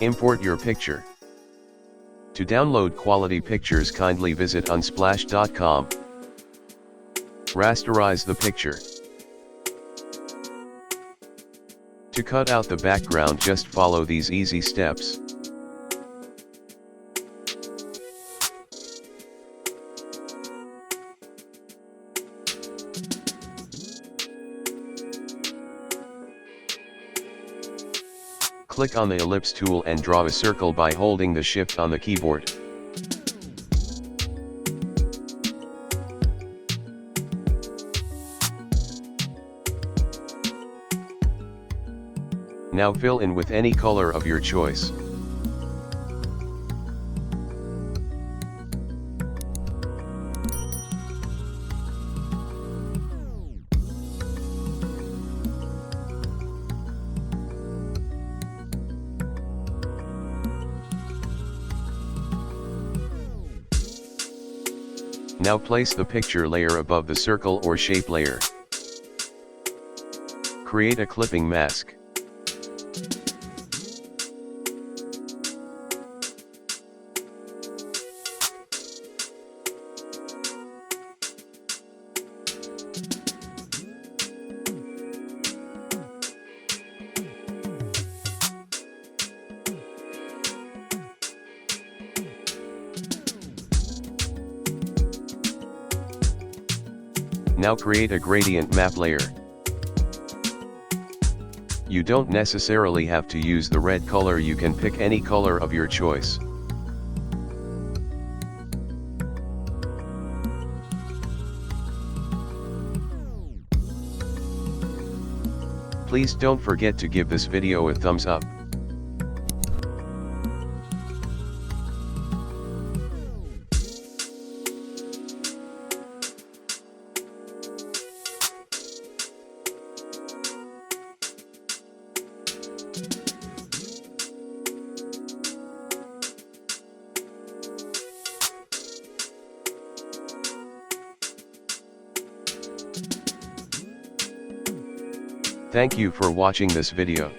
Import your picture. To download quality pictures, kindly visit unsplash.com. Rasterize the picture. To cut out the background, just follow these easy steps. Click on the ellipse tool and draw a circle by holding the Shift on the keyboard. Now fill in with any color of your choice. Now place the picture layer above the circle or shape layer. Create a clipping mask. Now create a gradient map layer. You don't necessarily have to use the red color, you can pick any color of your choice. Please don't forget to give this video a thumbs up. Thank you for watching this video.